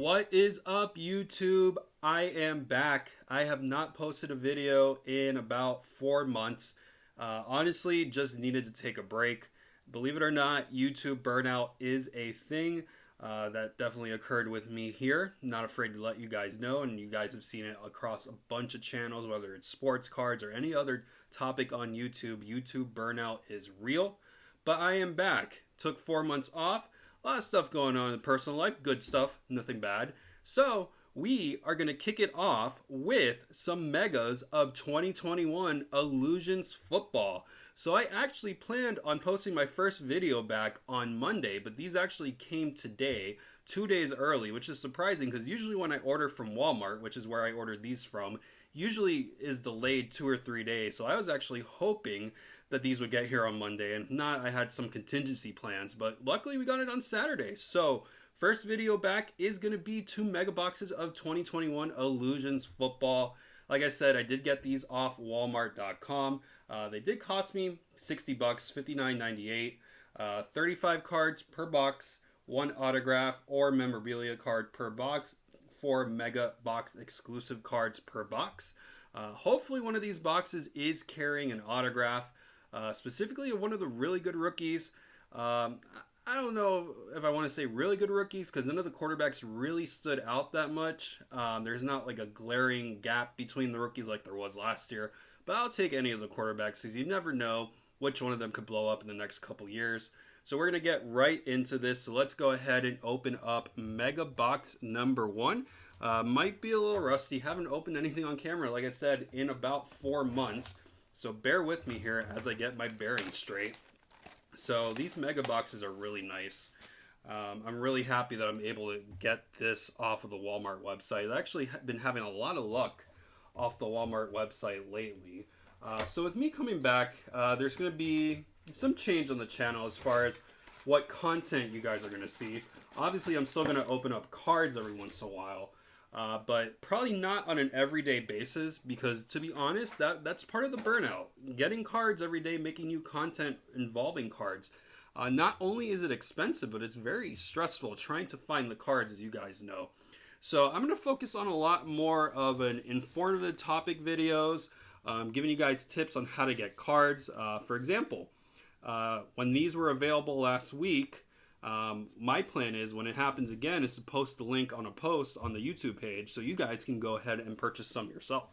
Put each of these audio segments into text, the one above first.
What is up, YouTube? I am back. I have not posted a video in about 4 months. Honestly, just needed to take a break. Believe it or not, YouTube burnout is a thing that definitely occurred with me here. Not afraid to let you guys know, and you guys have seen it across a bunch of channels, whether it's sports cards or any other topic on YouTube. YouTube burnout is real, but I am back. Took 4 months off. A lot of stuff going on in personal life, good stuff, nothing bad. So, we are going to kick it off with some megas of 2021 Illusions football. So, I actually planned on posting my first video back on Monday, but these actually came today, 2 days early, which is surprising because usually when I order from Walmart, which is where I ordered these from, usually is delayed 2 or 3 days. So, I was actually hoping that these would get here on Monday, and if not, I had some contingency plans, but luckily we got it on Saturday. So first video back is going to be 2 mega boxes of 2021 Illusions football. Like I said, I did get these off walmart.com. They did cost me $60, $59.98. 35 cards per box, one autograph or memorabilia card per box, 4 mega box exclusive cards per box. Hopefully one of these boxes is carrying an autograph. Specifically one of the really good rookies. I don't know if I want to say really good rookies because none of the quarterbacks really stood out that much. There's not like a glaring gap between the rookies like there was last year. But I'll take any of the quarterbacks because you never know which one of them could blow up in the next couple years. So we're going to get right into this. So let's go ahead and open up Mega Box number 1. Might be a little rusty. Haven't opened anything on camera, like I said, in about 4 months. So bear with me here as I get my bearings straight. So these mega boxes are really nice. I'm really happy that I'm able to get this off of the Walmart website. I've actually been having a lot of luck off the Walmart website lately. So with me coming back, there's going to be some change on the channel as far as what content you guys are going to see. Obviously, I'm still going to open up cards every once in a while. But probably not on an everyday basis because, to be honest, that's part of the burnout. Getting cards every day, making new content involving cards. Not only is it expensive, but it's very stressful trying to find the cards, as you guys know. So I'm going to focus on a lot more of an informative topic videos, giving you guys tips on how to get cards. For example, when these were available last week, my plan is when it happens again is to post the link on a post on the YouTube page so you guys can go ahead and purchase some yourself.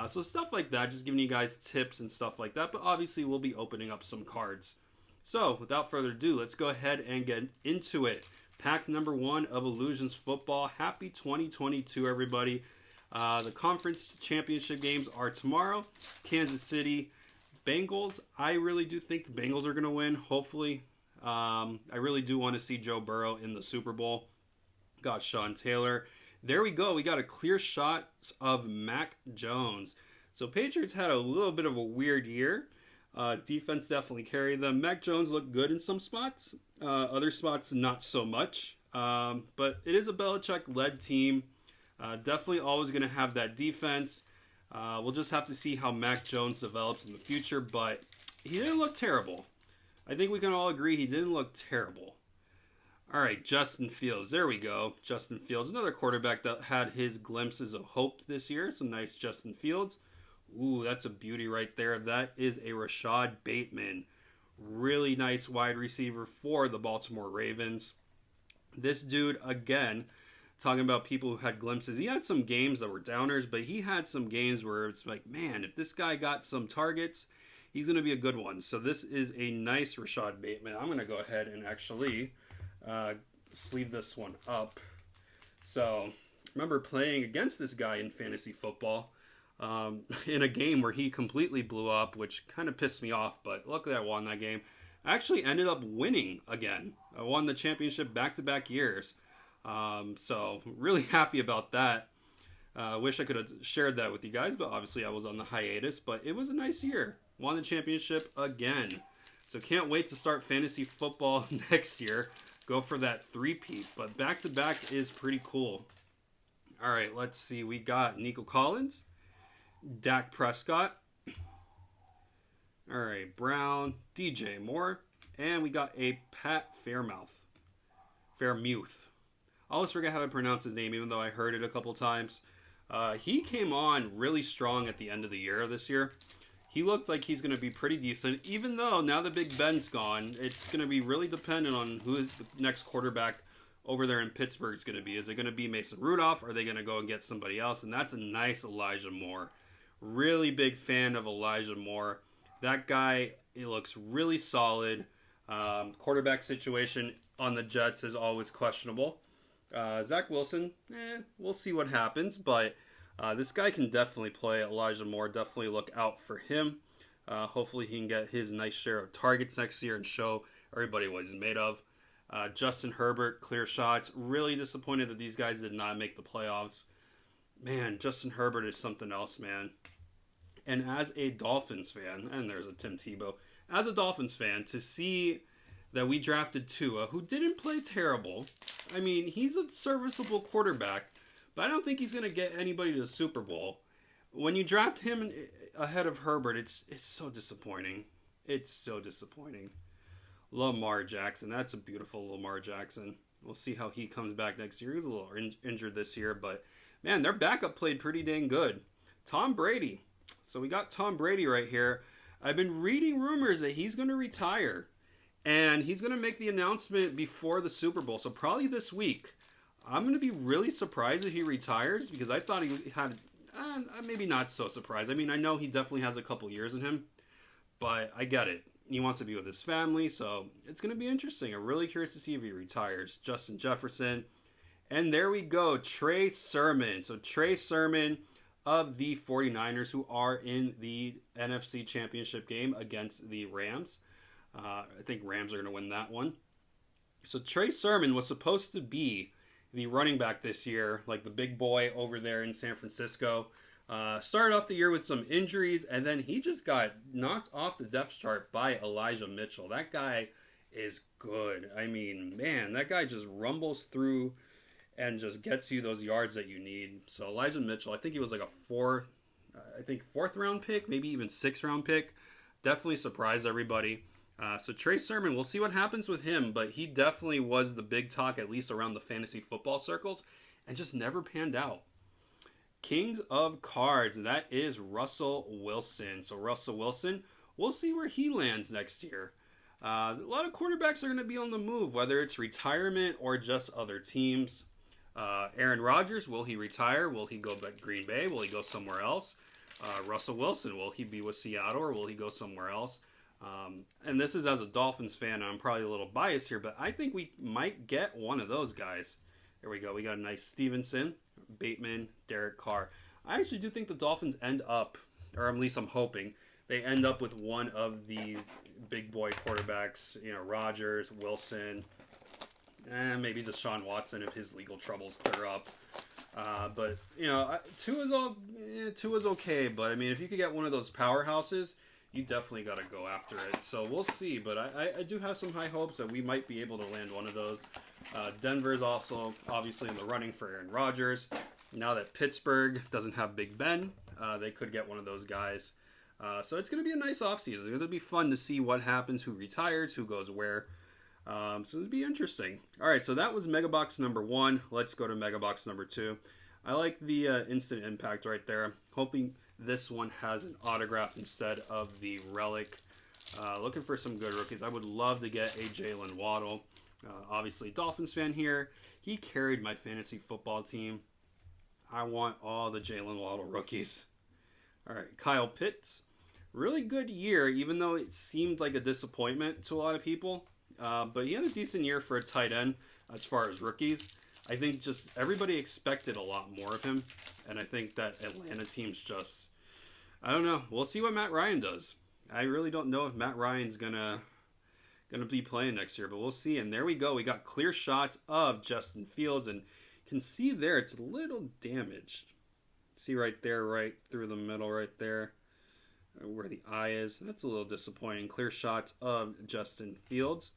So stuff like that, just giving you guys tips and stuff like that, but obviously we'll be opening up some cards. So without further ado, let's go ahead and get into it. Pack number 1 of Illusions football. Happy 2022, everybody. The conference championship games are tomorrow. Kansas City, Bengals. I really do think the Bengals are going to win, hopefully. I really do want to see Joe Burrow in the Super Bowl. Got Sean Taylor. There we go. We got a clear shot of Mac Jones. So Patriots had a little bit of a weird year. Defense definitely carried them. Mac Jones looked good in some spots. Other spots, not so much. But it is a Belichick-led team. Definitely always going to have that defense. We'll just have to see how Mac Jones develops in the future. But he didn't look terrible. I think we can all agree he didn't look terrible. All right, Justin Fields. There we go. Justin Fields, another quarterback that had his glimpses of hope this year. Some nice Justin Fields. Ooh, that's a beauty right there. That is a Rashad Bateman. Really nice wide receiver for the Baltimore Ravens. This dude, again, talking about people who had glimpses. He had some games that were downers, but he had some games where it's like, man, if this guy got some targets, he's going to be a good one. So this is a nice Rashad Bateman. I'm going to go ahead and actually sleeve this one up. So I remember playing against this guy in fantasy football in a game where he completely blew up, which kind of pissed me off. But luckily I won that game. I actually ended up winning again. I won the championship back-to-back years. So really happy about that. Wish I could have shared that with you guys, but obviously I was on the hiatus. But it was a nice year. Won the championship again. So can't wait to start fantasy football next year. Go for that three-peat. But back-to-back is pretty cool. All right, let's see. We got Nico Collins, Dak Prescott. All right, Brown, DJ Moore. And we got a Pat Fairmouth. I always forget how to pronounce his name, even though I heard it a couple times. He came on really strong at the end of the year this year. He looked like he's going to be pretty decent, even though now that Big Ben's gone, it's going to be really dependent on who is the next quarterback over there in Pittsburgh is going to be. Is it going to be Mason Rudolph? Or are they going to go and get somebody else? And that's a nice Elijah Moore. Really big fan of Elijah Moore. That guy, he looks really solid. Quarterback situation on the Jets is always questionable. Zach Wilson, we'll see what happens, but this guy can definitely play. Elijah Moore, definitely look out for him. Hopefully he can get his nice share of targets next year and show everybody what he's made of. Justin Herbert, clear shots. Really disappointed that these guys did not make the playoffs. Man, Justin Herbert is something else, man. And as a Dolphins fan, and there's a Tim Tebow, as a Dolphins fan, to see that we drafted Tua, who didn't play terrible. I mean, he's a serviceable quarterback, but I don't think he's going to get anybody to the Super Bowl. When you draft him ahead of Herbert, it's so disappointing. It's so disappointing. Lamar Jackson, that's a beautiful Lamar Jackson. We'll see how he comes back next year. He was a little injured this year, but man, their backup played pretty dang good. Tom Brady. So we got Tom Brady right here. I've been reading rumors that he's going to retire. And he's going to make the announcement before the Super Bowl. So probably this week. I'm going to be really surprised if he retires. Because I thought he had... maybe not so surprised. I mean, I know he definitely has a couple years in him. But I get it. He wants to be with his family. So it's going to be interesting. I'm really curious to see if he retires. Justin Jefferson. And there we go. Trey Sermon. So Trey Sermon of the 49ers, who are in the NFC Championship game against the Rams. I think Rams are going to win that one. So Trey Sermon was supposed to be the running back this year, like the big boy over there in San Francisco. Started off the year with some injuries, and then he just got knocked off the depth chart by Elijah Mitchell. That guy is good. I mean, man, that guy just rumbles through and just gets you those yards that you need. So Elijah Mitchell, I think he was like a fourth round pick, maybe even sixth round pick. Definitely surprised everybody. So Trey Sermon, we'll see what happens with him, but he definitely was the big talk, at least around the fantasy football circles, and just never panned out. Kings of Cards, that is Russell Wilson. So Russell Wilson, we'll see where he lands next year. A lot of quarterbacks are going to be on the move, whether it's retirement or just other teams. Aaron Rodgers, will he retire? Will he go back to Green Bay? Will he go somewhere else? Russell Wilson, will he be with Seattle or will he go somewhere else? And this is as a Dolphins fan, I'm probably a little biased here, but I think we might get one of those guys. There we go. We got a nice Stevenson, Bateman, Derek Carr. I actually do think the Dolphins end up, or at least I'm hoping, they end up with one of these big boy quarterbacks, Rodgers, Wilson, and maybe Deshaun Watson if his legal troubles clear up. But, Tua's okay, but I mean, if you could get one of those powerhouses, you definitely got to go after it. So we'll see, but I do have some high hopes that we might be able to land one of those. Denver is also obviously in the running for Aaron Rodgers. Now that Pittsburgh doesn't have Big Ben, they could get one of those guys. So it's going to be a nice offseason. It's going to be fun to see what happens, who retires, who goes where. So it'll be interesting. All right, so that was Mega Box number 1. Let's go to Mega Box number 2. I like the instant impact right there. Hoping this one has an autograph instead of the relic. Looking for some good rookies. I would love to get a Jalen Waddle. Obviously, Dolphins fan here. He carried my fantasy football team. I want all the Jalen Waddle rookies. All right, Kyle Pitts. Really good year, even though it seemed like a disappointment to a lot of people. But he had a decent year for a tight end as far as rookies. I think just everybody expected a lot more of him. And I think that Atlanta team's just, I don't know. We'll see what Matt Ryan does. I really don't know if Matt Ryan's gonna be playing next year, but we'll see. And there we go. We got clear shots of Justin Fields, and you can see there it's a little damaged. See right there, right through the middle, right there, where the eye is. That's a little disappointing. Clear shots of Justin Fields.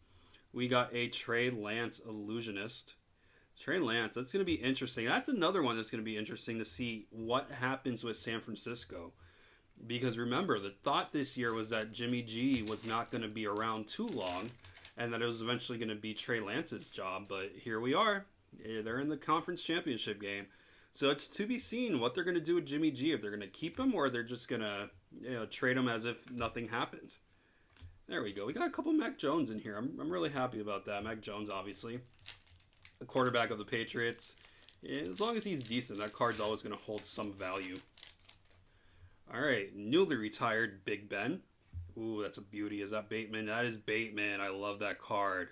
We got a Trey Lance illusionist. Trey Lance, that's going to be interesting. That's another one that's going to be interesting to see what happens with San Francisco. Because remember, the thought this year was that Jimmy G was not going to be around too long and that it was eventually going to be Trey Lance's job. But here we are. They're in the conference championship game. So it's to be seen what they're going to do with Jimmy G. If they're going to keep him or they're just going to trade him as if nothing happened. There we go. We got a couple Mac Jones in here. I'm really happy about that. Mac Jones, obviously, the quarterback of the Patriots. As long as he's decent, that card's always going to hold some value. All right, newly retired Big Ben. Ooh, that's a beauty. Is that Bateman? That is Bateman. I love that card.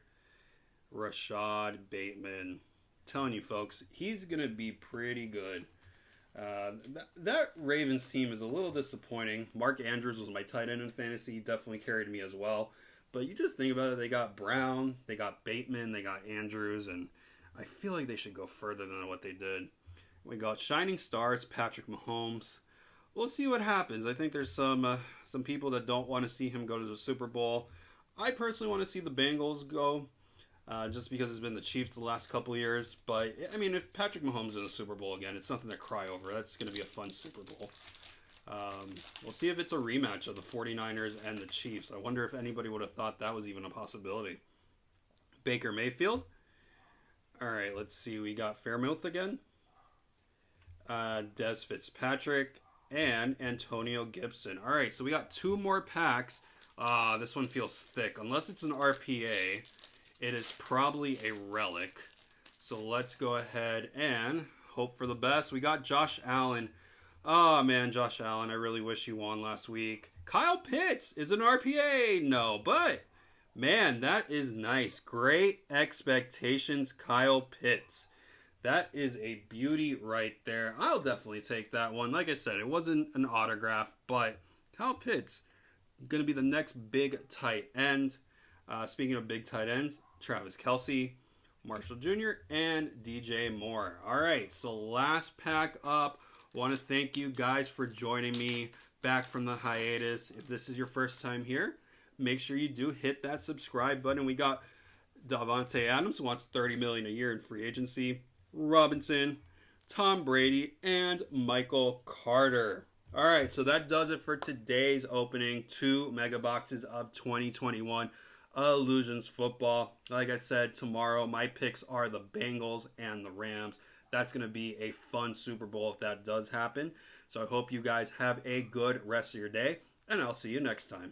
Rashad Bateman. Telling you folks, he's going to be pretty good. That Ravens team is a little disappointing. Mark Andrews was my tight end in fantasy. He definitely carried me as well. But you just think about it. They got Brown, they got Bateman, they got Andrews, and I feel like they should go further than what they did. We got Shining Stars, Patrick Mahomes. We'll see what happens. I think there's some people that don't want to see him go to the Super Bowl. I personally want to see the Bengals go. Just because it's been the Chiefs the last couple of years. But, I mean, if Patrick Mahomes is in the Super Bowl again, it's nothing to cry over. That's going to be a fun Super Bowl. We'll see if it's a rematch of the 49ers and the Chiefs. I wonder if anybody would have thought that was even a possibility. Baker Mayfield. All right, let's see. We got Fairmouth again. Des Fitzpatrick. And Antonio Gibson. All right, so we got 2 more packs. This one feels thick. Unless it's an RPA, it is probably a relic. So let's go ahead and hope for the best. We got Josh Allen. Oh, man, Josh Allen. I really wish you won last week. Kyle Pitts is an RPA. No, but, man, that is nice. Great expectations, Kyle Pitts. That is a beauty right there. I'll definitely take that one. Like I said, it wasn't an autograph, but Kyle Pitts going to be the next big tight end. Speaking of big tight ends, Travis Kelce, Marshall Jr., and DJ Moore. All right, so last pack up. Want to thank you guys for joining me back from the hiatus. If this is your first time here, make sure you do hit that subscribe button. We got Davante Adams, who wants $30 million a year in free agency. Robinson, Tom Brady, and Michael Carter. All right, so that does it for today's opening. 2 mega boxes of 2021 Illusions football. Like I said, tomorrow my picks are the Bengals and the Rams. That's going to be a fun Super Bowl if that does happen. So I hope you guys have a good rest of your day, and I'll see you next time.